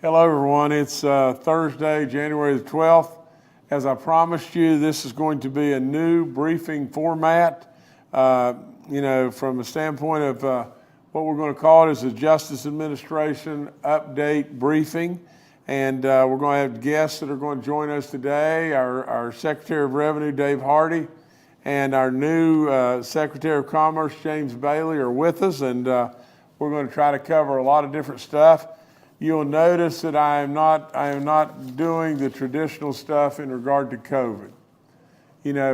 Hello everyone, it's Thursday, January the 12th. As I promised you, this is going to be a new briefing format, from a standpoint of what we're going to call it is the Justice Administration Update Briefing. And we're going to have guests that are going to join us today, our Secretary of Revenue, Dave Hardy, and our new Secretary of Commerce, James Bailey, are with us, and we're going to try to cover a lot of different stuff. You'll notice that I am not doing the traditional stuff in regard to COVID.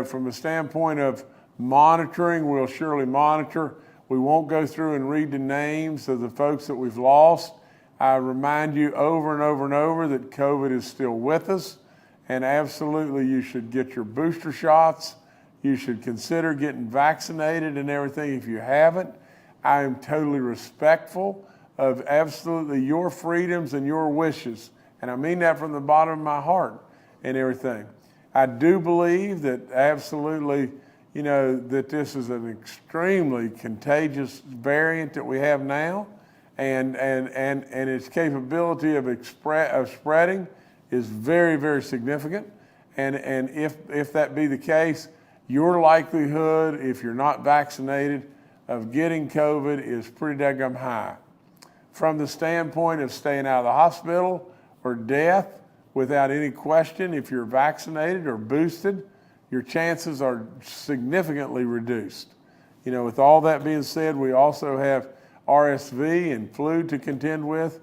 From a standpoint of monitoring, we'll surely monitor. We won't go through and read the names of the folks that we've lost. I remind you over and over and over that COVID is still with us, and absolutely you should get your booster shots. You should consider getting vaccinated and everything if you haven't. I am totally respectful of absolutely your freedoms and your wishes. And I mean that from the bottom of my heart and everything. I do believe that absolutely, that this is an extremely contagious variant that we have now, and its capability of spreading is very, very significant. And if that be the case, your likelihood, if you're not vaccinated, of getting COVID is pretty daggum high. From the standpoint of staying out of the hospital or death, without any question, if you're vaccinated or boosted, your chances are significantly reduced. With all that being said, we also have RSV and flu to contend with.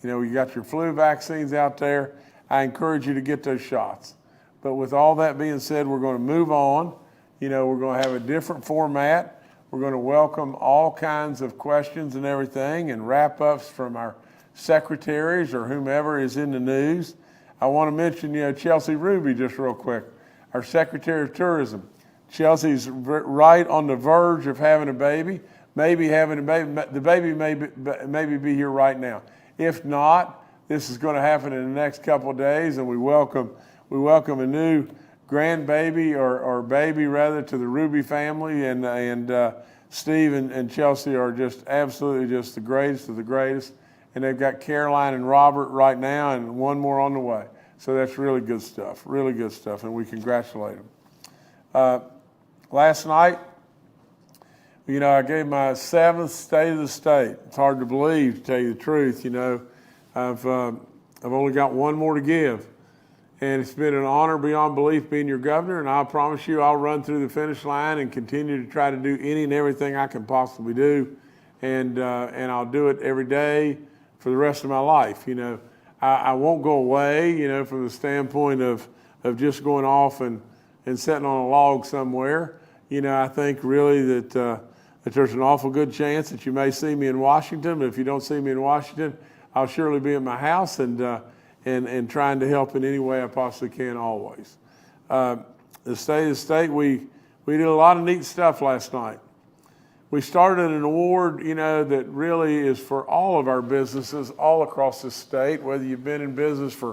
You got your flu vaccines out there. I encourage you to get those shots. But with all that being said, we're going to move on. We're going to have a different format. We're going to welcome all kinds of questions and everything and wrap-ups from our secretaries or whomever is in the news. I want to mention, Chelsea Ruby just real quick, our Secretary of Tourism. Chelsea's right on the verge of having a baby, maybe having a baby. The baby may be here right now. If not, this is going to happen in the next couple of days, and we welcome a new grandbaby or baby rather to the Ruby family, and Steve and Chelsea are just absolutely just the greatest of the greatest, and they've got Caroline and Robert right now and one more on the way. So that's really good stuff, and we congratulate them. Last night, I gave my 7th State of the State. It's hard to believe, to tell you the truth. I've only got one more to give. And it's been an honor beyond belief being your governor, and I promise you I'll run through the finish line and continue to try to do any and everything I can possibly do, and I'll do it every day for the rest of my life. I won't go away, from the standpoint of just going off and sitting on a log somewhere. I think really that there's an awful good chance that you may see me in Washington, but if you don't see me in Washington, I'll surely be at my house and trying to help in any way I possibly can always. The State of the State, we did a lot of neat stuff last night. We started an award, that really is for all of our businesses all across the state, whether you've been in business for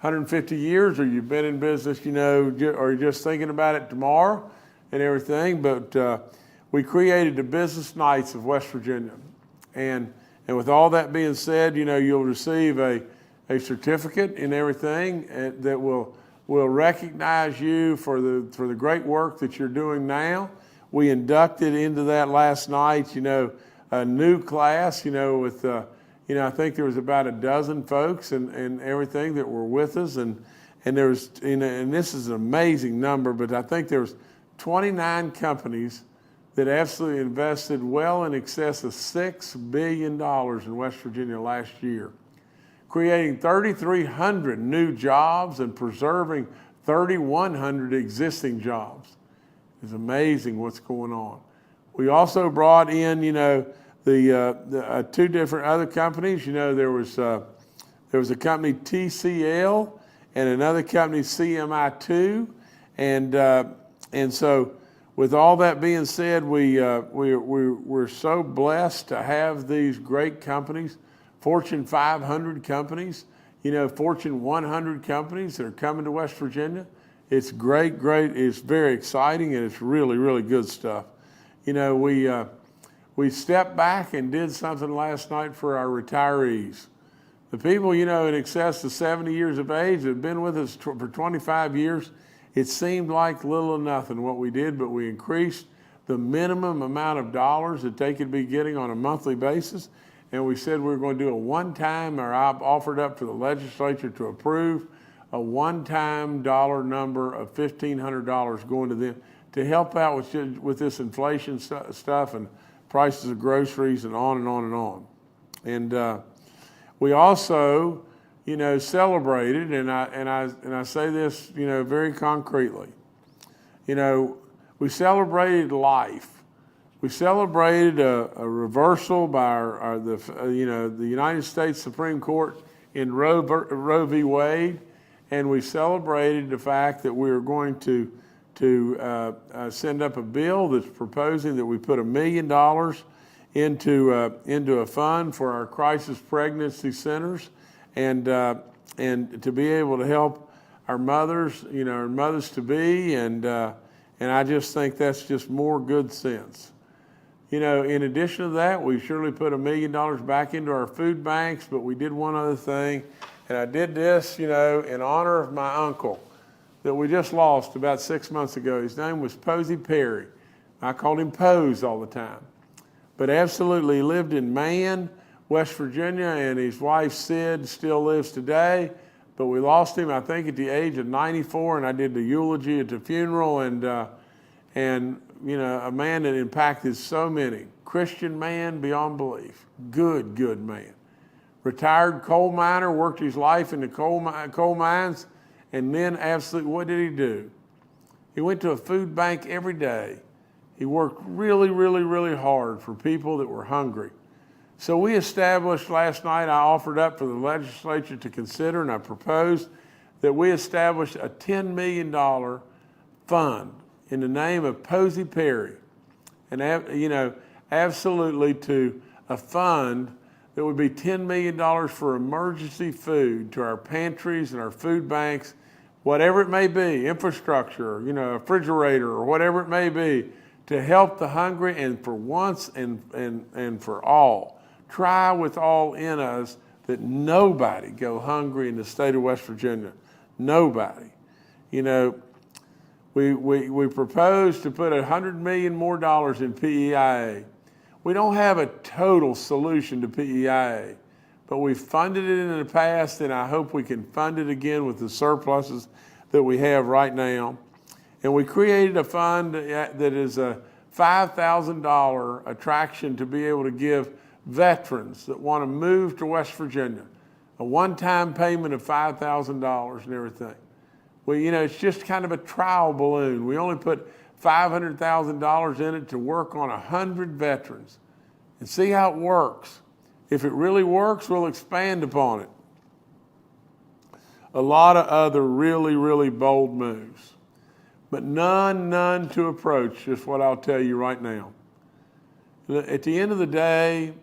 150 years or you've been in business, or you're just thinking about it tomorrow and everything. But we created the Business Knights of West Virginia. And with all that being said, you'll receive a certificate and everything that will recognize you for the great work that you're doing now. We inducted into that last night, a new class, with, I think there was about a dozen folks and everything that were with us. And there was, and this is an amazing number, but I think there was 29 companies that absolutely invested well in excess of $6 billion in West Virginia last year, creating 3,300 new jobs and preserving 3,100 existing jobs. It's amazing what's going on. We also brought in, the two different other companies. There was a company TCL and another company CMI2, and so with all that being said, we're so blessed to have these great companies. Fortune 500 companies, Fortune 100 companies that are coming to West Virginia. It's great. It's very exciting, and it's really, really good stuff. We stepped back and did something last night for our retirees. The people, you know, in excess of 70 years of age that have been with us for 25 years, it seemed like little or nothing what we did, but we increased the minimum amount of dollars that they could be getting on a monthly basis. And we said we were going to do a one-time, or I offered up to the legislature to approve a one-time dollar number of $1,500 going to them to help out with this inflation stuff and prices of groceries and on and on and on. And we also, you know, celebrated, and I say this, you know, very concretely. You know, we celebrated life. We celebrated a reversal by the United States Supreme Court in Roe v. Wade, and we celebrated the fact that we were going to send up a bill that's proposing that we put $1 million into a fund for our crisis pregnancy centers, and to be able to help our mothers, you know, our mothers to be, and I just think that's just more good sense. You know, in addition to that, we surely put $1 million back into our food banks, but we did one other thing, and I did this, you know, in honor of my uncle that we just lost about 6 months ago. His name was Posey Perry. I called him Pose all the time. But absolutely, he lived in Man, West Virginia, and his wife Sid still lives today. But we lost him, I think, at the age of 94, and I did the eulogy at the funeral, and you know, a man that impacted so many. Christian man beyond belief. Good man. Retired coal miner, worked his life in the coal mines, and then absolutely, what did he do? He went to a food bank every day. He worked really hard for people that were hungry. So we established last night, I offered up for the legislature to consider, and I proposed that we establish a $10 million fund in the name of Posey Perry, and you know, absolutely to a fund that would be $10 million for emergency food to our pantries and our food banks, whatever it may be, infrastructure, you know, a refrigerator or whatever it may be, to help the hungry, and for once and for all, try with all in us that nobody go hungry in the state of West Virginia. Nobody. You know, we proposed to put $100 million more in PEIA. We don't have a total solution to PEIA, but we've funded it in the past, and I hope we can fund it again with the surpluses that we have right now. And we created a fund that is a $5,000 attraction to be able to give veterans that want to move to West Virginia a one-time payment of $5,000 and everything. Well, you know, it's just kind of a trial balloon. We only put $500,000 in it to work on 100 veterans and see how it works. If it really works, we'll expand upon it. A lot of other really bold moves, but none to approach just what I'll tell you right now. At the end of the day,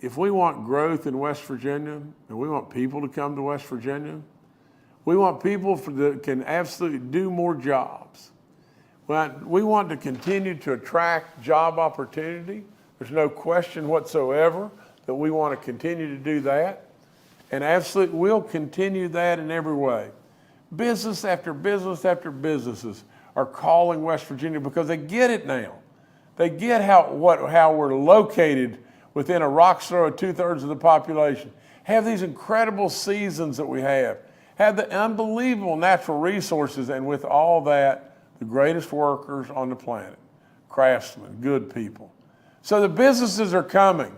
if we want growth in West Virginia, and we want people to come to West Virginia, we want people that can absolutely do more jobs. We want to continue to attract job opportunity. There's no question whatsoever that we want to continue to do that. And absolutely, we'll continue that in every way. Business after business after businesses are calling West Virginia because they get it now. They get how we're located within a rock's throw of 2/3 of the population. Have these incredible seasons that we have the unbelievable natural resources, and with all that, the greatest workers on the planet, craftsmen, good people. So the businesses are coming,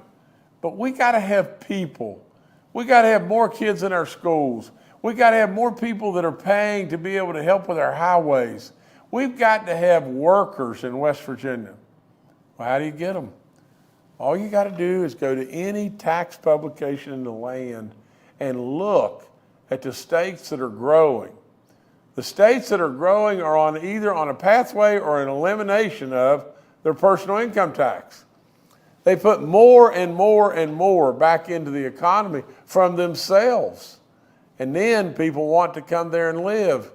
but we got to have people. We got to have more kids in our schools. We got to have more people that are paying to be able to help with our highways. We've got to have workers in West Virginia. Well, how do you get them? All you got to do is go to any tax publication in the land and look at the states that are growing. The states that are growing are either on a pathway or an elimination of their personal income tax. They put more and more back into the economy from themselves. And then people want to come there and live.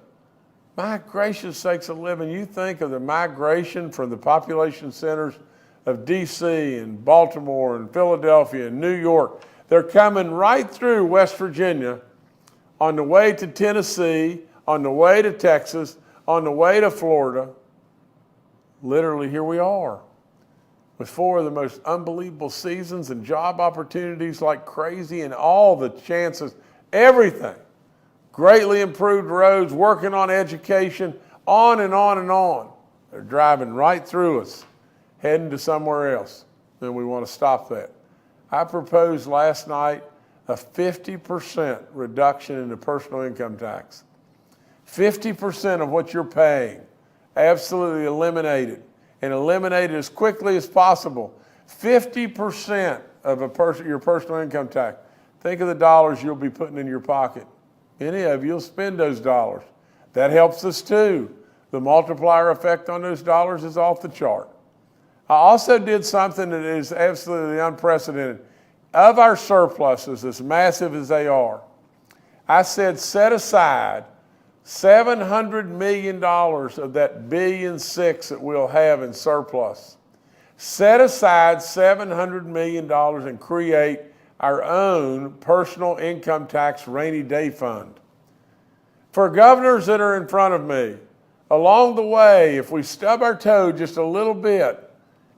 My gracious sakes of living, you think of the migration from the population centers of DC and Baltimore and Philadelphia and New York. They're coming right through West Virginia on the way to Tennessee, on the way to Texas, on the way to Florida. Literally, here we are with 4 of the most unbelievable seasons and job opportunities like crazy, and all the chances, everything. Greatly improved roads, working on education, on and on and on. They're driving right through us, heading to somewhere else. Then we want to stop that. I proposed last night a 50% reduction in the personal income tax. 50% of what you're paying, absolutely eliminated, and eliminated as quickly as possible. 50% of your personal income tax. Think of the dollars you'll be putting in your pocket. Many of you will spend those dollars. That helps us too. The multiplier effect on those dollars is off the chart. I also did something that is absolutely unprecedented. Of our surpluses, as massive as they are, I said set aside $700 million of that $1.6 billion that we'll have in surplus. Set aside $700 million and create our own personal income tax rainy day fund. For governors that are in front of me, along the way, if we stub our toe just a little bit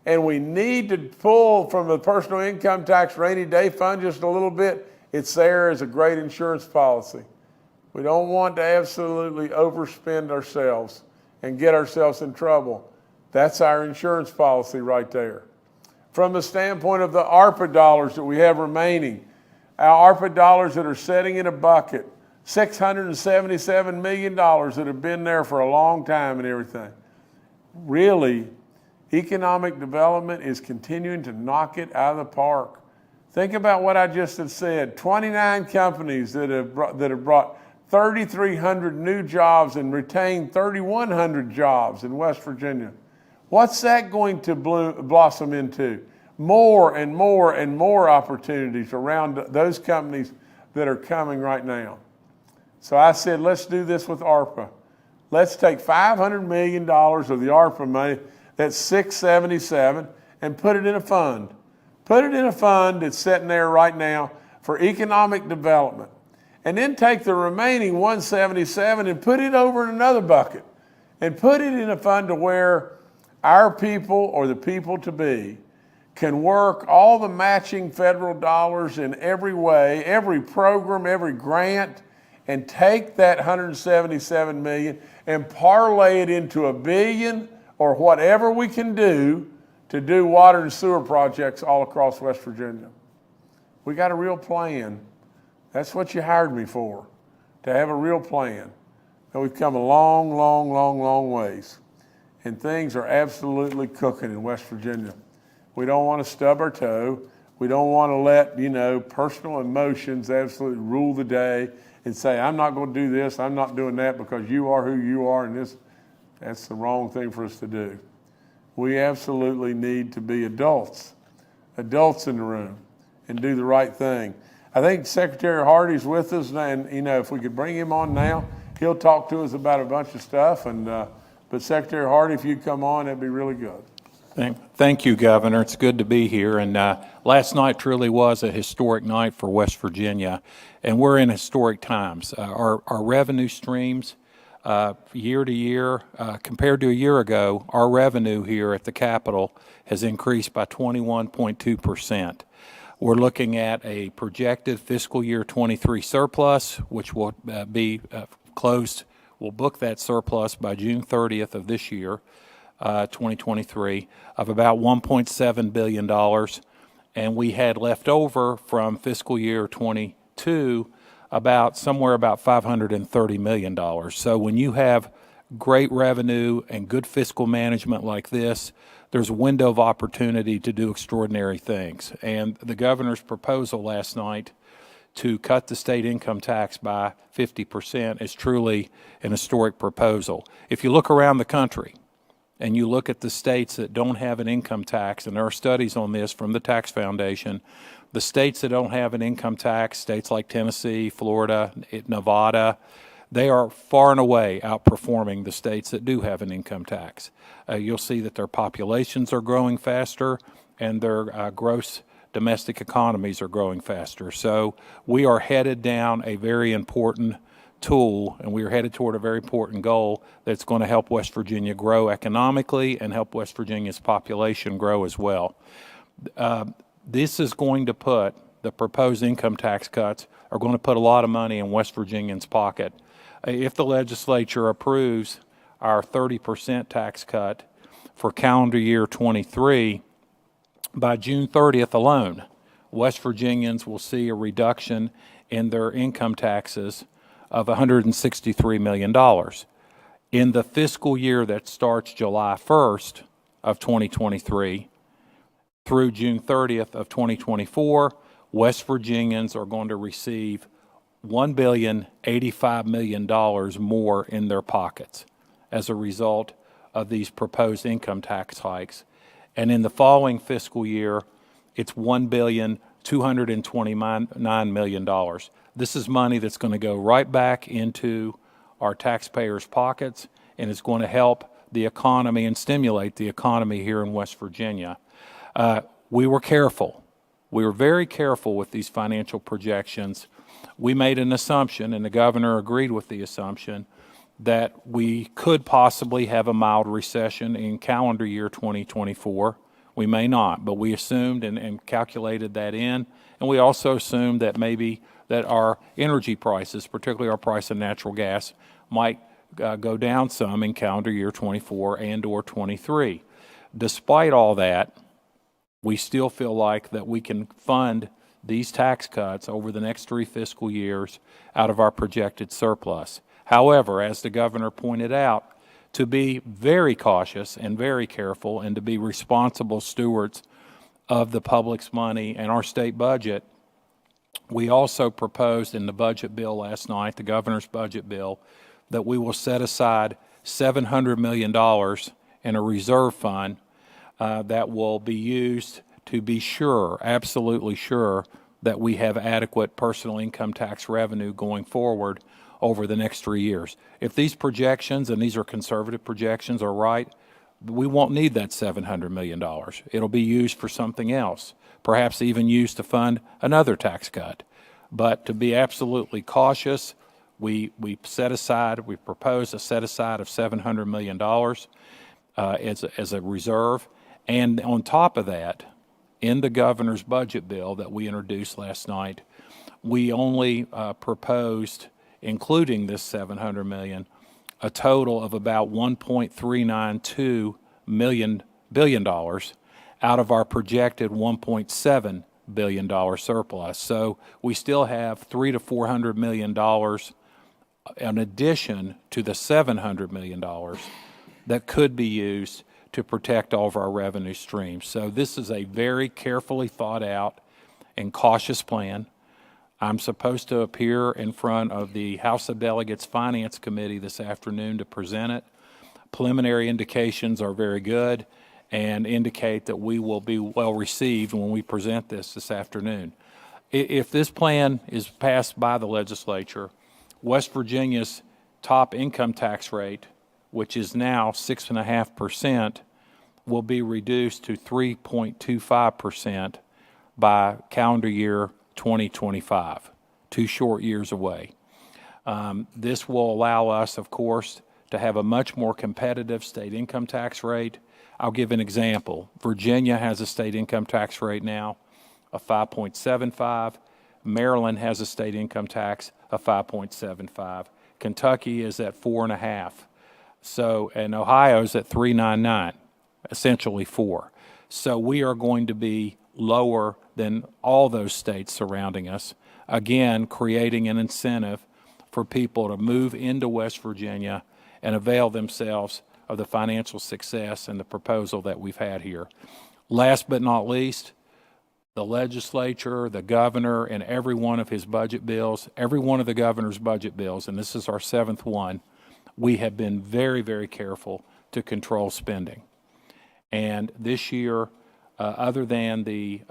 and we need to pull from the personal income tax rainy day fund just a little bit, it's there as a great insurance policy. We don't want to absolutely overspend ourselves and get ourselves in trouble. That's our insurance policy right there. From the standpoint of the ARPA dollars that we have remaining, our ARPA dollars that are sitting in a bucket, $677 million that have been there for a long time and everything. Really, economic development is continuing to knock it out of the park. Think about what I just have said. 29 companies that have brought 3,300 new jobs and retained 3,100 jobs in West Virginia. What's that going to blossom into? More and more and more opportunities around those companies that are coming right now. So I said, let's do this with ARPA. Let's take $500 million of the ARPA money, that's $677, and put it in a fund. Put it in a fund that's sitting there right now for economic development. And then take the remaining 177 and put it over in another bucket. And put it in a fund to where our people, or the people to be, can work all the matching federal dollars in every way, every program, every grant, and take that $177 million and parlay it into $1 billion or whatever we can do to do water and sewer projects all across West Virginia. We got a real plan. That's what you hired me for, to have a real plan. And we've come a long, long, long, long ways. And things are absolutely cooking in West Virginia. We don't want to stub our toe. We don't want to let, personal emotions absolutely rule the day and say, I'm not going to do this, I'm not doing that because you are who you are, and that's the wrong thing for us to do. We absolutely need to be adults in the room, and do the right thing. I think Secretary Hardy's with us, and if we could bring him on now, he'll talk to us about a bunch of stuff. But Secretary Hardy, if you'd come on, that'd be really good. Thank you, Governor. It's good to be here. And last night truly was a historic night for West Virginia, and we're in historic times. Our revenue streams, year to year, compared to a year ago, our revenue here at the Capitol has increased by 21.2%. We're looking at a projected fiscal year 23 surplus, which will be closed. We'll book that surplus by June 30th of this year, 2023, of about $1.7 billion. And we had left over from fiscal year 22 somewhere about $530 million. So when you have great revenue and good fiscal management like this, there's a window of opportunity to do extraordinary things. And the governor's proposal last night to cut the state income tax by 50% is truly an historic proposal. If you look around the country and you look at the states that don't have an income tax, and there are studies on this from the Tax Foundation, the states that don't have an income tax, states like Tennessee, Florida, Nevada, they are far and away outperforming the states that do have an income tax. You'll see that their populations are growing faster and their gross domestic economies are growing faster. So we are headed down a very important tool, and we are headed toward a very important goal that's going to help West Virginia grow economically and help West Virginia's population grow as well. This is going to put, the proposed income tax cuts are going to put a lot of money in West Virginians' pocket. If the legislature approves our 30% tax cut for calendar year 23, by June 30th alone, West Virginians will see a reduction in their income taxes of $163 million. In the fiscal year that starts July 1st of 2023 through June 30th of 2024, West Virginians are going to receive $1,085 million more in their pockets as a result of these proposed income tax hikes. And in the following fiscal year, it's $1,229 million. This is money that's going to go right back into our taxpayers' pockets, and it's going to help the economy and stimulate the economy here in West Virginia. We were careful. We were very careful with these financial projections. We made an assumption, and the governor agreed with the assumption, that we could possibly have a mild recession in calendar year 2024. We may not, but we assumed and calculated that in, and we also assumed that maybe that our energy prices, particularly our price of natural gas, might go down some in calendar year 24 and or 23. Despite all that, we still feel like that we can fund these tax cuts over the next 3 fiscal years out of our projected surplus. However, as the governor pointed out, to be very cautious and very careful and to be responsible stewards of the public's money and our state budget, we also proposed in the budget bill last night, the governor's budget bill, that we will set aside $700 million in a reserve fund that will be used to be sure, absolutely sure, that we have adequate personal income tax revenue going forward over the next 3 years. If these projections, and these are conservative projections, are right, we won't need that $700 million. It'll be used for something else, perhaps even used to fund another tax cut. But to be absolutely cautious, we propose a set aside of $700 million as a reserve. And on top of that, in the governor's budget bill that we introduced last night, we only proposed, including this $700 million, a total of about $1.392 billion out of our projected $1.7 billion surplus. So we still have $300 to $400 million in addition to the $700 million that could be used to protect all of our revenue streams. So this is a very carefully thought out and cautious plan. I'm supposed to appear in front of the House of Delegates Finance Committee this afternoon to present it. Preliminary indications are very good and indicate that we will be well received when we present this afternoon. If this plan is passed by the legislature, West Virginia's top income tax rate, which is now 6.5%, will be reduced to 3.25% by calendar year 2025, 2 short years away. This will allow us, of course, to have a much more competitive state income tax rate. I'll give an example. Virginia has a state income tax rate now of 5.75. Maryland has a state income tax of 5.75. Kentucky is at 4.5. So, and Ohio's at 3.99, essentially 4. So we are going to be lower than all those states surrounding us, again, creating an incentive for people to move into West Virginia and avail themselves of the financial success and the proposal that we've had here. Last but not least, the legislature, the governor, and every one of his budget bills, every one of the governor's budget bills, and this is our 7th one, we have been very, very careful to control spending. And this year, other than the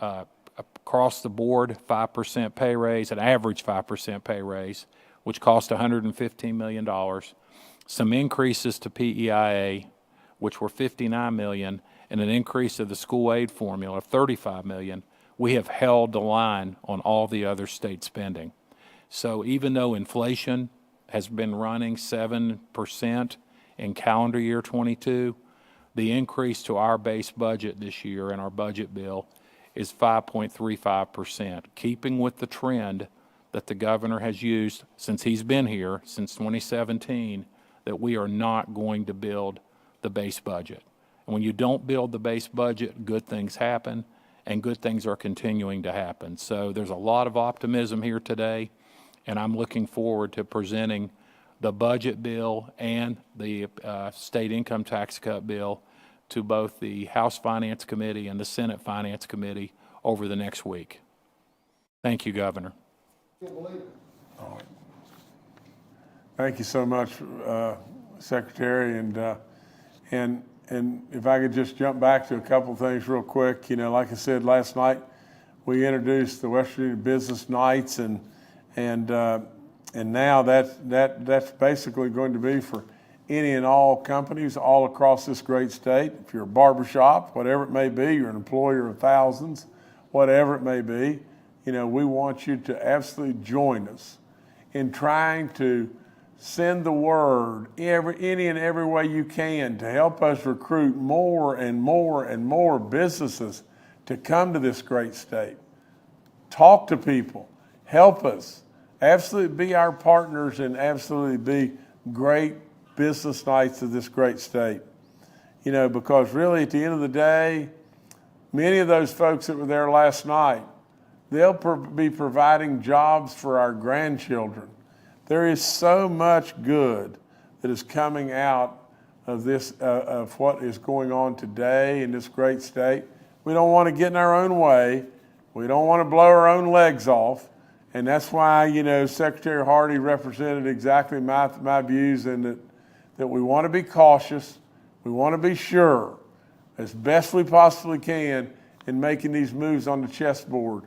across-the-board 5% pay raise, an average 5% pay raise, which cost $115 million, some increases to PEIA, which were $59 million, and an increase of the school aid formula of $35 million, we have held the line on all the other state spending. So even though inflation has been running 7% in calendar year 22, the increase to our base budget this year in our budget bill is 5.35%, keeping with the trend that the governor has used since he's been here, since 2017, that we are not going to build the base budget. And when you don't build the base budget, good things happen, and good things are continuing to happen. So there's a lot of optimism here today, and I'm looking forward to presenting the budget bill and the state income tax cut bill to both the House Finance Committee and the Senate Finance Committee over the next week. Thank you, Governor. Thank you so much, Secretary. And if I could just jump back to a couple of things real quick. You know, like I said last night, we introduced the West Virginia Business Nights, and now that's basically going to be for any and all companies all across this great state. If you're a barbershop, whatever it may be, you're an employer of thousands, whatever it may be, you know, we want you to absolutely join us in trying to send the word any and every way you can to help us recruit more and more and more businesses to come to this great state. Talk to people, help us, absolutely be our partners, and absolutely be great business nights of this great state. You know, because really at the end of the day, many of those folks that were there last night, they'll be providing jobs for our grandchildren. There is so much good that is coming out of this, of what is going on today in this great state. We don't want to get in our own way. We don't want to blow our own legs off. And that's why, you know, Secretary Hardy represented exactly my views, and that we want to be cautious. We want to be sure as best we possibly can in making these moves on the chessboard.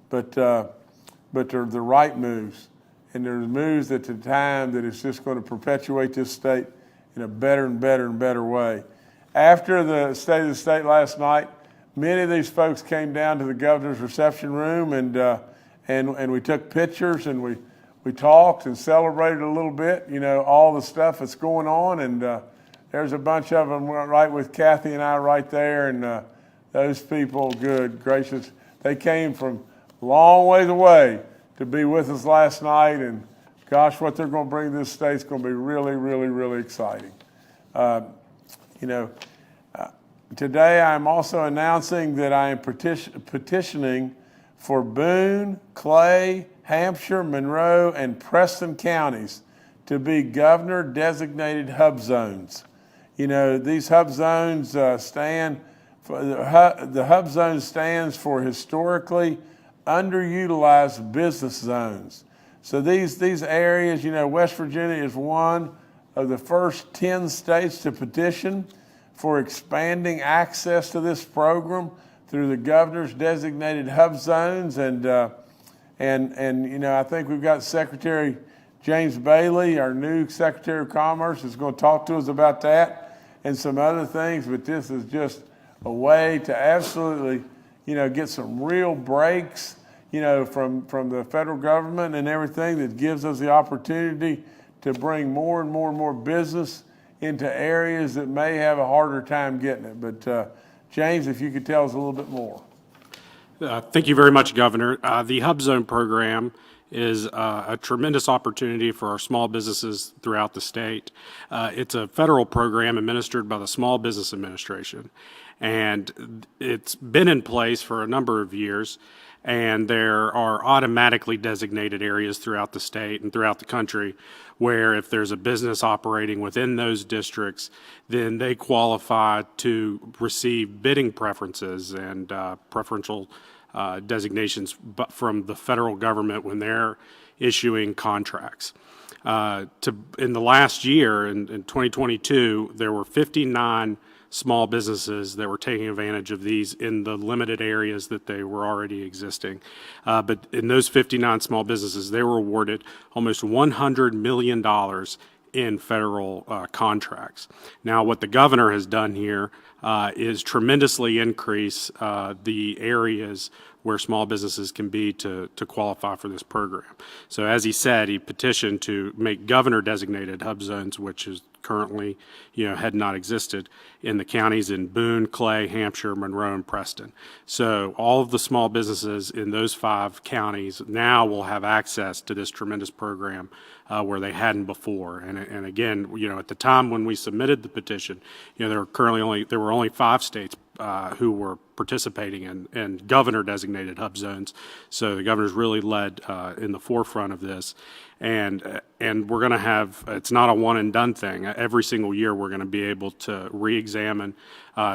But they're the right moves. And there's moves at the time that it's just going to perpetuate this state in a better and better and better way. After the State of the State last night, many of these folks came down to the governor's reception room, and we took pictures, and we talked and celebrated a little bit, you know, all the stuff that's going on. And there's a bunch of them right with Kathy and I right there. And those people, good gracious, they came from a long ways away to be with us last night, and gosh, what they're going to bring to this state is going to be really, really, really exciting. You know, today I'm also announcing that I am petitioning for Boone, Clay, Hampshire, Monroe, and Preston counties to be governor-designated HUBZones. You know, these HUBZones stand for the HUBZone stands for historically underutilized business zones. So these areas, you know, West Virginia is one of the first 10 states to petition for expanding access to this program through the governor's designated HUBZones. And you know, I think we've got Secretary James Bailey, our new Secretary of Commerce, is going to talk to us about that and some other things. But this is just a way to absolutely, you know, get some real breaks, you know, from the federal government and everything, that gives us the opportunity to bring more and more and more business into areas that may have a harder time getting it. But James, if you could tell us a little bit more. Thank you very much, Governor. The HUBZone program is a tremendous opportunity for our small businesses throughout the state. It's a federal program administered by the Small Business Administration, and it's been in place for a number of years, and there are automatically designated areas throughout the state and throughout the country where if there's a business operating within those districts, then they qualify to receive bidding preferences and preferential designations from the federal government when they're issuing contracts. In the last year, in 2022, there were 59 small businesses that were taking advantage of these in the limited areas that they were already existing. But in those 59 small businesses, they were awarded almost $100 million in federal contracts. Now, what the governor has done here is tremendously increase the areas where small businesses can be to qualify for this program. So as he said, he petitioned to make governor-designated hub zones, which is currently, had not existed in the counties in Boone, Clay, Hampshire, Monroe, and Preston. So all of the small businesses in those 5 counties now will have access to this tremendous program where they hadn't before. And again, at the time when we submitted the petition, there were only 5 states who were participating in governor-designated hub zones. So the governor's really led in the forefront of this. And we're going to have, it's not a one and done thing. Every single year we're going to be able to re-examine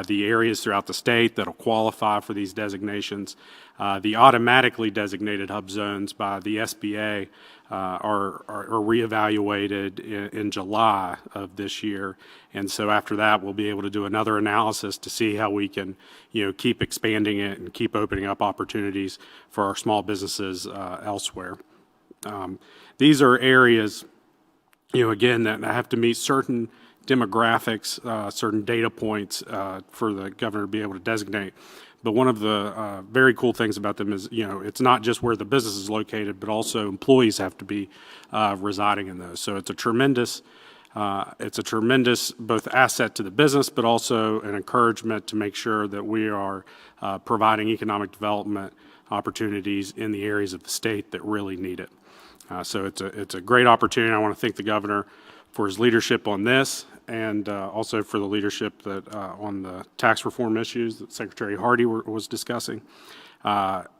the areas throughout the state that'll qualify for these designations. The automatically designated hub zones by the SBA are reevaluated in July of this year. And so after that, we'll be able to do another analysis to see how we can, keep expanding it and keep opening up opportunities for our small businesses elsewhere. These are areas, again, that have to meet certain demographics, certain data points for the governor to be able to designate. But one of the very cool things about them is, it's not just where the business is located, but also employees have to be residing in those. So it's a tremendous both asset to the business, but also an encouragement to make sure that we are providing economic development opportunities in the areas of the state that really need it. So it's a great opportunity. I want to thank the governor for his leadership on this, and also for the leadership that on the tax reform issues that Secretary Hardy was discussing.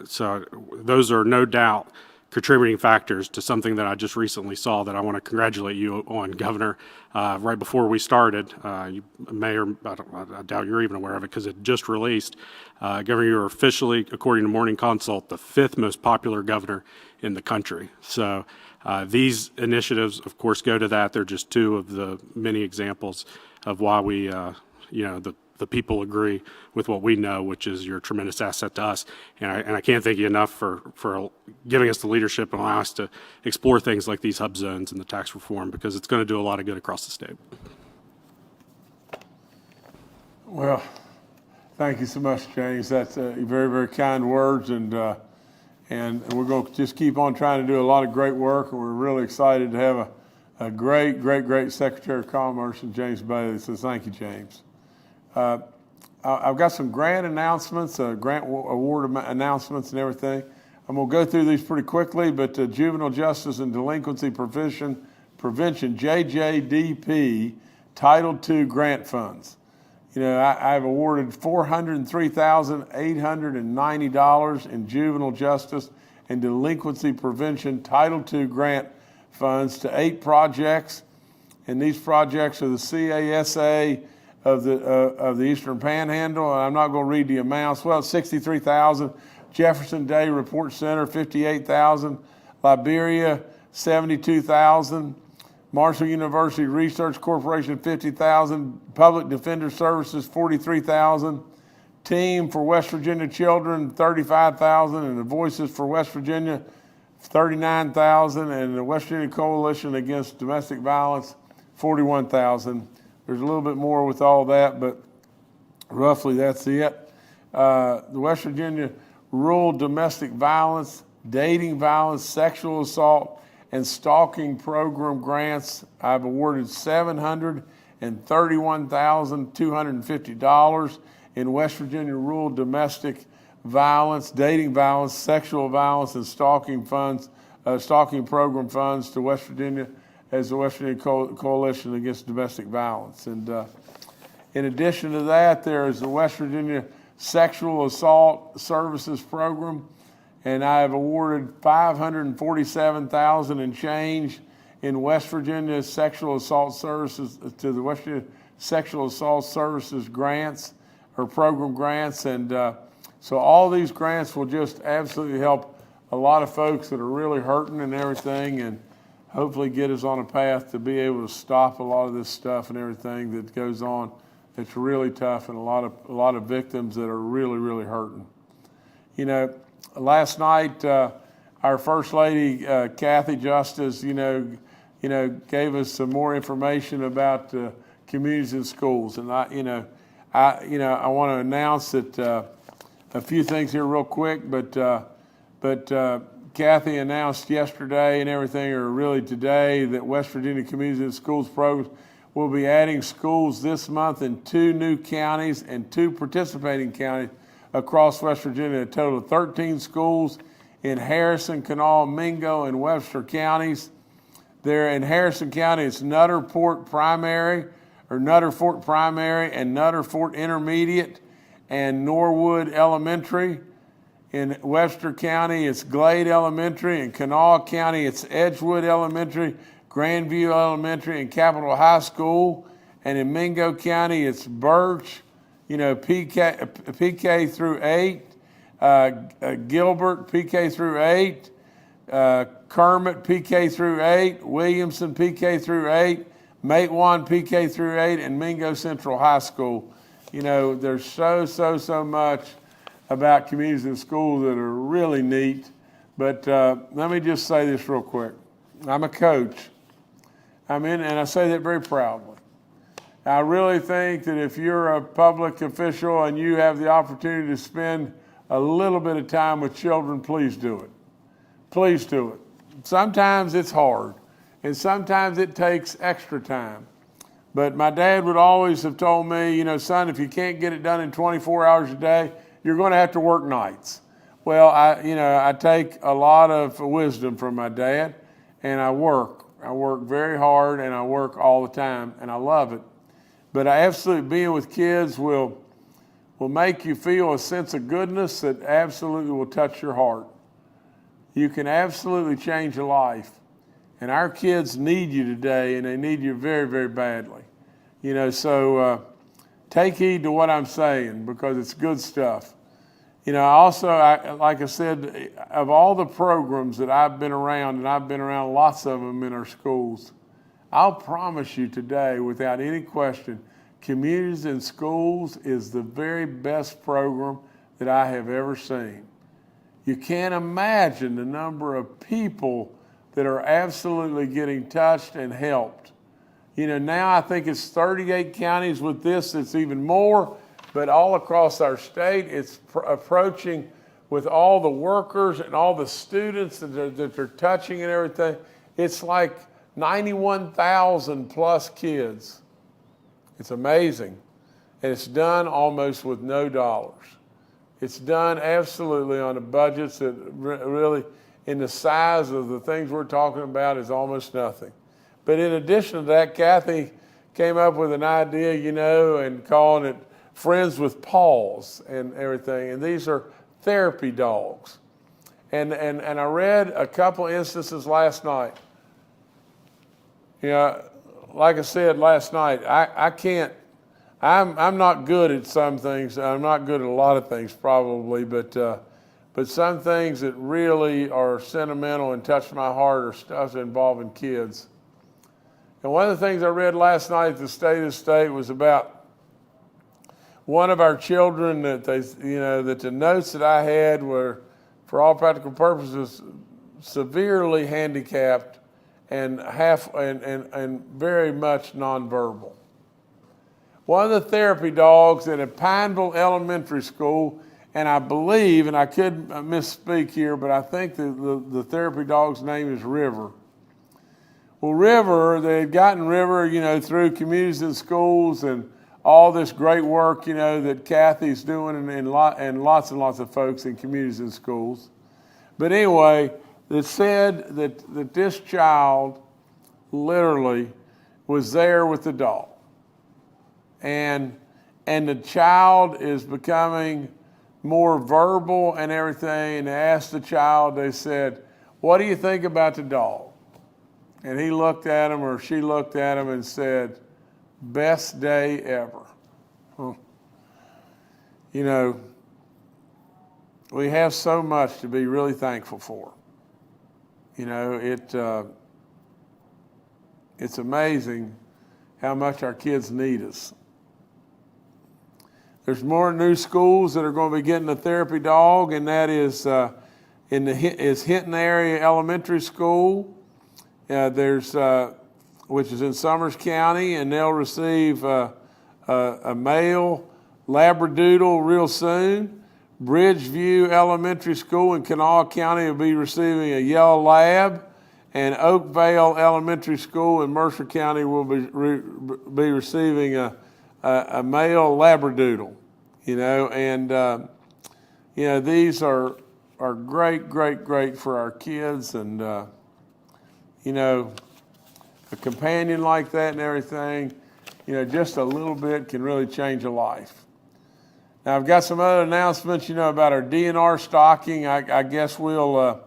So those are no doubt contributing factors to something that I just recently saw that I want to congratulate you on, Governor. Right before we started, you may or I doubt you're even aware of it because it just released. Governor, you're officially, according to Morning Consult, the 5th most popular governor in the country. So these initiatives, of course, go to that. They're just 2 of the many examples of why we, the people agree with what we know, which is you're a tremendous asset to us. And I can't thank you enough for giving us the leadership and allowing us to explore things like these hub zones and the tax reform, because it's going to do a lot of good across the state. Well, thank you so much, James. That's very, very kind words, and we're going to just keep on trying to do a lot of great work, and we're really excited to have a great Secretary of Commerce in James Bailey. So thank you, James. I've got some grant announcements, grant award announcements and everything. I'm going to go through these pretty quickly, but Juvenile Justice and Delinquency Prevention, JJDP, Title II grant funds. I've awarded $403,890 in juvenile justice and delinquency prevention Title II grant funds to 8 projects, and these projects are the CASA of the Eastern Panhandle, and I'm not going to read the amounts. Well, it's $63,000. Jefferson Day Report Center, $58,000. Liberia, $72,000. Marshall University Research Corporation, $50,000. Public Defender Services, $43,000. Team for West Virginia Children, $35,000, and the Voices for West Virginia, $39,000, and the West Virginia Coalition Against Domestic Violence, $41,000. There's a little bit more with all that, but roughly that's it. The West Virginia Rural Domestic Violence, Dating Violence, Sexual Assault, and Stalking Program grants, I've awarded $731,250 in West Virginia Rural Domestic Violence, Dating Violence, Sexual Violence, and Stalking funds, Stalking Program funds to West Virginia as the West Virginia Coalition Against Domestic Violence. And in addition to that, there is the West Virginia Sexual Assault Services Program, and I have awarded $547,000 and change in West Virginia Sexual Assault Services to the West Virginia Sexual Assault Services grants or program grants. And so all these grants will just absolutely help a lot of folks that are really hurting and everything, and hopefully get us on a path to be able to stop a lot of this stuff and everything that goes on. It's really tough, and a lot of victims that are really hurting. Last night our First Lady Kathy Justice, gave us some more information about communities and schools, and I want to announce that a few things here real quick, but Kathy announced yesterday and everything, or really today, that West Virginia Community and Schools programs will be adding schools this month in 2 new counties and 2 participating counties across West Virginia, a total of 13 schools in Harrison, Kanawha, Mingo, and Webster counties. There in Harrison County, it's Nutter Fort Primary and Nutter Fort Intermediate and Norwood Elementary. In Webster County, it's Glade Elementary. In Kanawha County, it's Edgewood Elementary, Grandview Elementary, and Capitol High School. And in Mingo County, it's Birch, PK through 8, Gilbert, PK through 8, Kermit, PK through 8, Williamson, PK through 8, Matewan, PK through 8, and Mingo Central High School. There's so much about communities and schools that are really neat. But let me just say this real quick. I'm a coach. And I say that very proudly. I really think that if you're a public official and you have the opportunity to spend a little bit of time with children, please do it. Please do it. Sometimes it's hard, and sometimes it takes extra time. But my dad would always have told me, son, if you can't get it done in 24 hours a day, you're going to have to work nights. Well, I take a lot of wisdom from my dad, and I work. I work very hard, and I work all the time, and I love it. But being with kids will make you feel a sense of goodness that absolutely will touch your heart. You can absolutely change a life. And our kids need you today, and they need you very, very badly. So take heed to what I'm saying, because it's good stuff. Like I said, of all the programs that I've been around, and I've been around lots of them in our schools, I'll promise you today, without any question, Communities in Schools is the very best program that I have ever seen. You can't imagine the number of people that are absolutely getting touched and helped. Now I think it's 38 counties with this. It's even more, but all across our state, it's approaching with all the workers and all the students that they're touching and everything. It's like 91,000 plus kids. It's amazing. And it's done almost with no dollars. It's done absolutely on the budgets that really, in the size of the things we're talking about, is almost nothing. But in addition to that, Kathy came up with an idea, and calling it Friends with Paws and everything. And these are therapy dogs. And I read a couple instances last night. Like I said last night, I'm not good at some things. I'm not good at a lot of things probably, but some things that really are sentimental and touch my heart are stuff involving kids. And one of the things I read last night at the State of the State was about one of our children that that the notes that I had were, for all practical purposes, severely handicapped and very much nonverbal. One of the therapy dogs at a Pineville Elementary School, and I believe, and I could misspeak here, but I think the therapy dog's name is River. Well, River, they had gotten River, through Communities in Schools and all this great work, that Kathy's doing and lots and lots of folks in Communities in Schools. But anyway, it said that this child literally was there with the dog. And the child is becoming more verbal and everything. And they asked the child, they said, "What do you think about the dog?" And he looked at him, or she looked at him and said, "Best day ever." We have so much to be really thankful for. It's amazing how much our kids need us. There's more new schools that are going to be getting a therapy dog, and that is Hinton Area Elementary School. Which is in Summers County, and they'll receive a male Labradoodle real soon. Bridgeview Elementary School in Kanawha County will be receiving a yellow lab, and Oakvale Elementary School in Mercer County will be receiving a male labradoodle. And these are great for our kids, and a companion like that and everything, just a little bit can really change a life. Now, I've got some other announcements, about our DNR stocking. I guess we'll,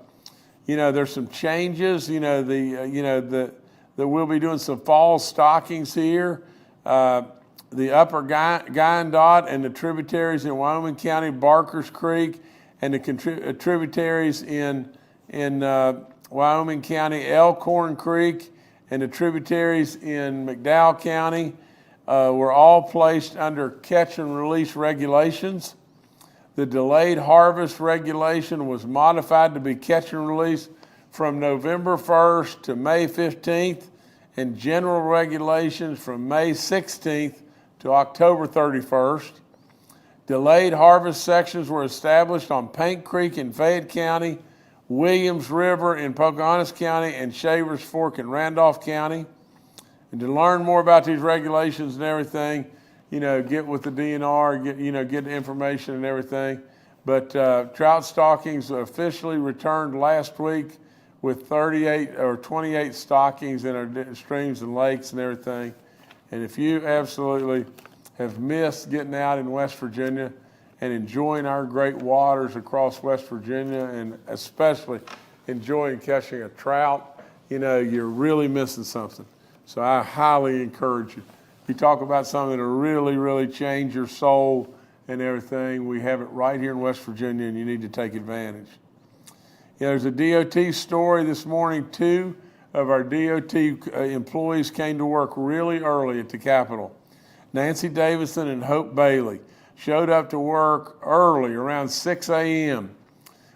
there's some changes, that we'll be doing some fall stockings here. The upper Guyandotte and the tributaries in Wyoming County, Barkers Creek, and the tributaries in Wyoming County, Elkhorn Creek, and the tributaries in McDowell County were all placed under catch and release regulations. The delayed harvest regulation was modified to be catch and release from November 1st to May 15th, and general regulations from May 16th to October 31st. Delayed harvest sections were established on Paint Creek in Fayette County, Williams River in Pocahontas County, and Shavers Fork in Randolph County. And to learn more about these regulations and everything, get with the DNR, get the information and everything. But trout stockings officially returned last week with 38 or 28 stockings in our streams and lakes and everything. And if you absolutely have missed getting out in West Virginia and enjoying our great waters across West Virginia, and especially enjoying catching a trout, you're really missing something. So I highly encourage you. If you talk about something to really change your soul and everything, we have it right here in West Virginia, and you need to take advantage. There's a DOT story this morning. 2 of our DOT employees came to work really early at the Capitol. Nancy Davison and Hope Bailey showed up to work early, around 6 a.m.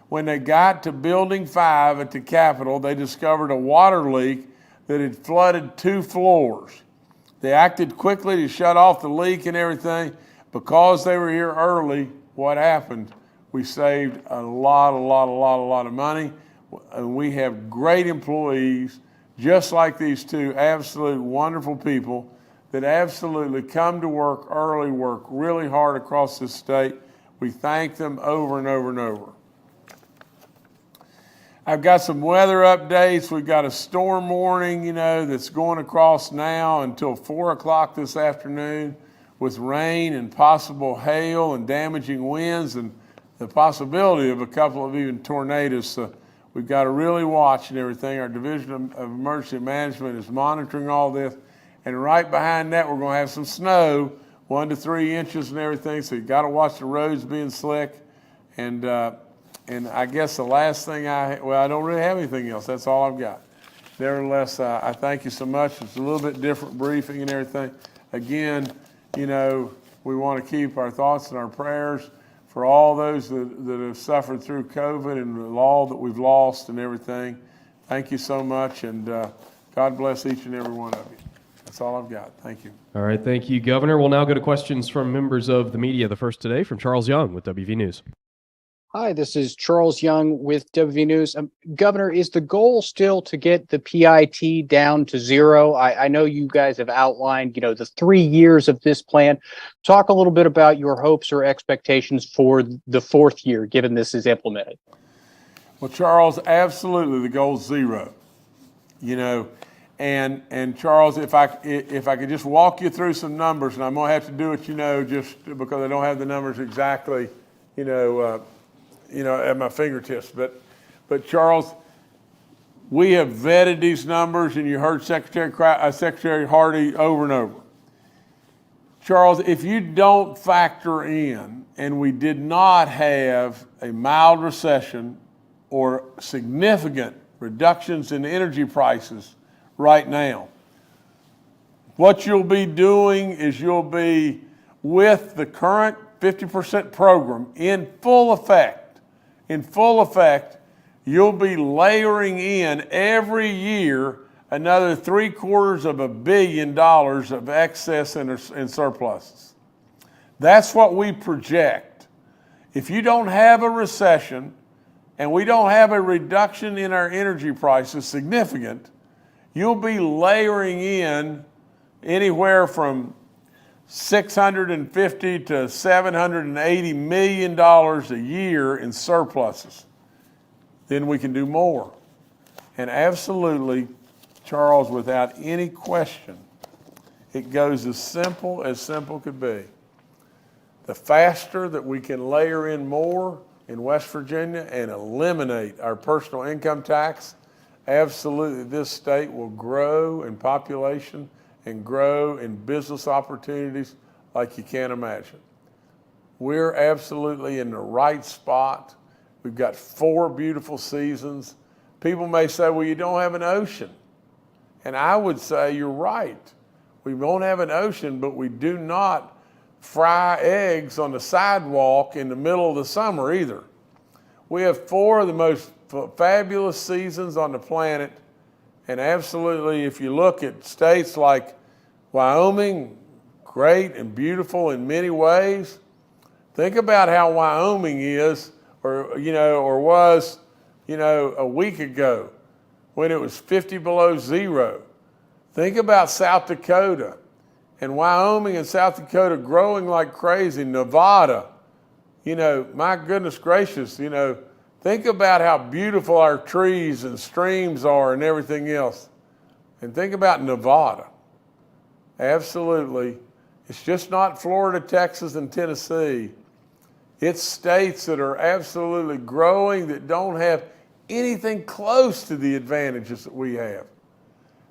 When they got to Building 5 at the Capitol, they discovered a water leak that had flooded 2 floors. They acted quickly to shut off the leak and everything. Because they were here early, what happened? We saved a lot of money. And we have great employees, just like these 2 absolute wonderful people that absolutely come to work early, work really hard across this state. We thank them over and over and over. I've got some weather updates. We've got a storm warning, that's going across now until 4 o'clock this afternoon with rain and possible hail and damaging winds and the possibility of a couple of even tornadoes. So we've got to really watch and everything. Our Division of Emergency Management is monitoring all this. And right behind that, we're going to have some snow, 1 to 3 inches and everything. So you've got to watch the roads being slick. And I guess the last thing I don't really have anything else. That's all I've got. Nevertheless, I thank you so much. It's a little bit different briefing and everything. Again, we want to keep our thoughts and our prayers for all those that have suffered through COVID and the law that we've lost and everything. Thank you so much, and God bless each and every one of you. That's all I've got. Thank you. All right, thank you, Governor. We'll now go to questions from members of the media. The first today from Charles Young with WV News. Hi, this is Charles Young with WV News. Governor, is the goal still to get the PIT down to 0? I know you guys have outlined, the 3 years of this plan. Talk a little bit about your hopes or expectations for the 4th year, given this is implemented. Well, Charles, absolutely, the goal is 0. And Charles, if I could just walk you through some numbers, and I'm gonna have to do it, just because I don't have the numbers exactly, at my fingertips. But Charles, we have vetted these numbers, and you heard Secretary Hardy over and over. Charles, if you don't factor in, and we did not have a mild recession or significant reductions in energy prices right now, what you'll be doing is you'll be with the current 50% program in full effect, you'll be layering in every year another $750 million of excess and surpluses. That's what we project If you don't have a recession and we don't have a reduction in our energy prices significant, you'll be layering in anywhere from $650 to $780 million a year in surpluses. Then we can do more. And absolutely, Charles, without any question, it goes as simple could be. The faster that we can layer in more in West Virginia and eliminate our personal income tax, absolutely this state will grow in population and grow in business opportunities like you can't imagine. We're absolutely in the right spot. We've got 4 beautiful seasons. People may say, well, you don't have an ocean. And I would say you're right. We won't have an ocean, but we do not fry eggs on the sidewalk in the middle of the summer either. We have 4 of the most fabulous seasons on the planet. And absolutely, if you look at states like Wyoming, great and beautiful in many ways. Think about how Wyoming is, or was, a week ago when it was 50 below zero. Think about South Dakota and Wyoming and South Dakota growing like crazy. Nevada, my goodness gracious, think about how beautiful our trees and streams are and everything else. And think about Nevada. Absolutely. It's just not Florida, Texas, and Tennessee. It's states that are absolutely growing that don't have anything close to the advantages that we have.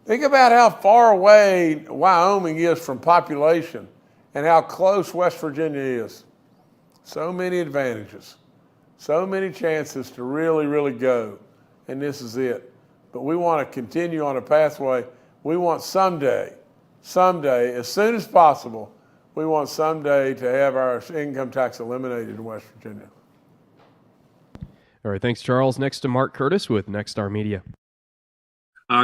Think about how far away Wyoming is from population and how close West Virginia is. So many advantages, so many chances to really, really go, and this is it. But we want to continue on a pathway. We want someday, as soon as possible, we want someday to have our income tax eliminated in West Virginia. All right, thanks, Charles. Next to Mark Curtis with Nexstar Media.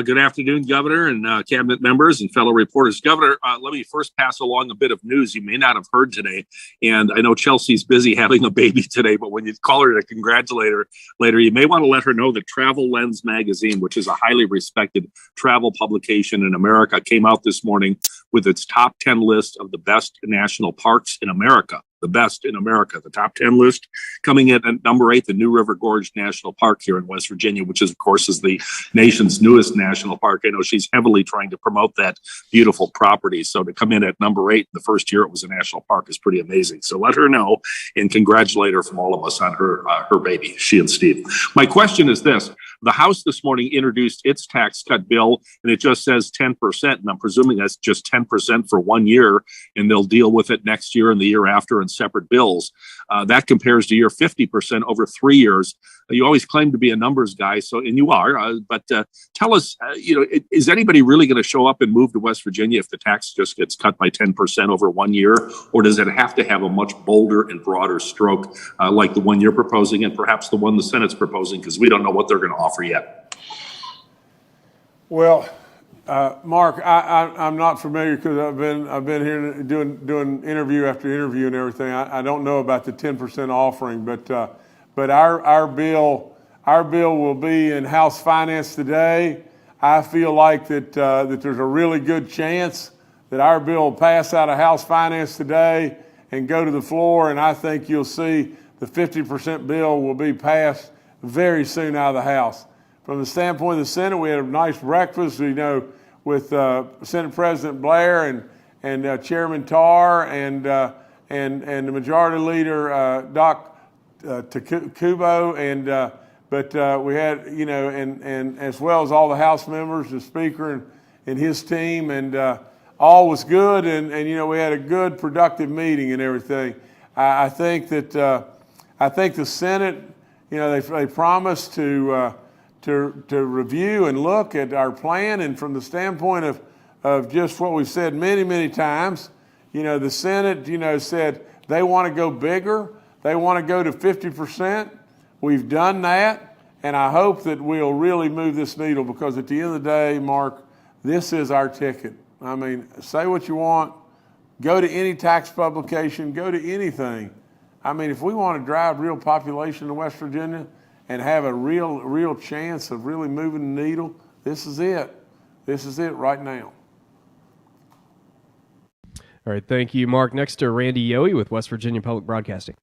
Good afternoon, Governor and cabinet members and fellow reporters. Governor, let me first pass along a bit of news you may not have heard today. And I know Chelsea's busy having a baby today, but when you call her to congratulate her later, you may want to let her know that Travel Lens magazine, which is a highly respected travel publication in America, came out this morning with its top 10 list of the best national parks in America. The best in America, the top 10 list. Coming in at number 8, the New River Gorge National Park here in West Virginia, which is, of course, is the nation's newest national park. I know she's heavily trying to promote that beautiful property. So to come in at number 8 the first year it was a national park is pretty amazing. So let her know and congratulate her from all of us on her baby, she and Steve. My question is this. The House this morning introduced its tax cut bill, and it just says 10%. And I'm presuming that's just 10% for 1 year, and they'll deal with it next year and the year after in separate bills. That compares to your 50% over 3 years. You always claim to be a numbers guy, and you are. But tell us, is anybody really going to show up and move to West Virginia if the tax just gets cut by 10% over 1 year? Or does it have to have a much bolder and broader stroke like the one you're proposing and perhaps the one the Senate's proposing? Because we don't know what they're going to offer yet. Well, Mark, I'm not familiar because I've been here doing interview after interview and everything. I don't know about the 10% offering, but our bill will be in House Finance today. I feel like that there's a really good chance that our bill will pass out of House Finance today and go to the floor, and I think you'll see the 50% bill will be passed very soon out of the House. From the standpoint of the Senate, we had a nice breakfast, with Senate President Blair and Chairman Tarr and the Majority Leader Doc Kubo, but we had and as well as all the House members, the Speaker and his team, and all was good, and we had a good productive meeting and everything. I think the Senate, they promised to review and look at our plan, and from the standpoint of just what we've said many, many times, the Senate, said they want to go bigger. They want to go to 50%. We've done that, and I hope that we'll really move this needle because at the end of the day, Mark, this is our ticket. I mean, say what you want, go to any tax publication, go to anything. I mean, if we want to drive real population to West Virginia and have a real chance of really moving the needle, this is it. This is it right now. All right, thank you, Mark. Next to Randy Yohe with West Virginia Public Broadcasting.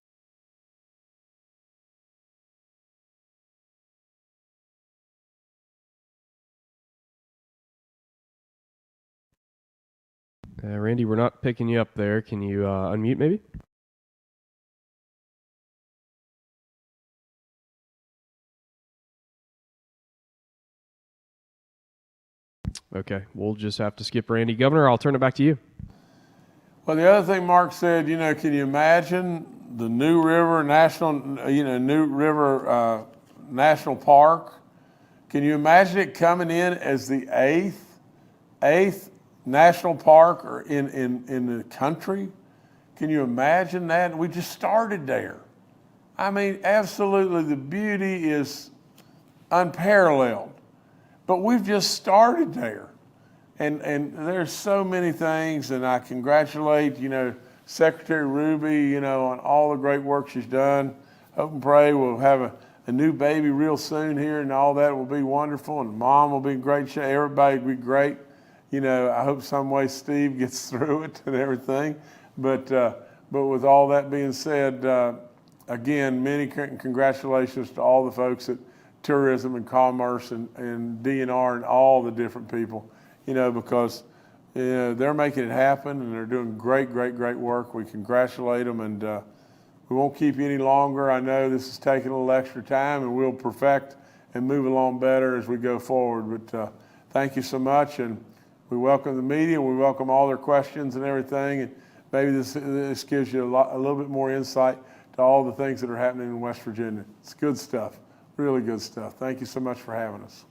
Randy, we're not picking you up there. Can you unmute maybe? Okay, we'll just have to skip Randy. Governor, I'll turn it back to you. Well, the other thing Mark said, can you imagine the New River National Park? Can you imagine it coming in as the eighth national park in the country? Can you imagine that? We just started there. I mean, absolutely, the beauty is unparalleled, but we've just started there. And there's so many things, and I congratulate, Secretary Ruby, on all the great work she's done. Hope and pray we'll have a new baby real soon here, and all that will be wonderful, and Mom will be in great shape. Everybody will be great. I hope some way Steve gets through it and everything. But with all that being said, again, many congratulations to all the folks at Tourism and Commerce and DNR and all the different people. Because they're making it happen and they're doing great work. We congratulate them, and we won't keep you any longer. I know this is taking a little extra time, and we'll perfect and move along better as we go forward. But thank you so much, and we welcome the media. We welcome all their questions and everything, and maybe this gives you a little bit more insight to all the things that are happening in West Virginia. It's good stuff, really good stuff. Thank you so much for having us.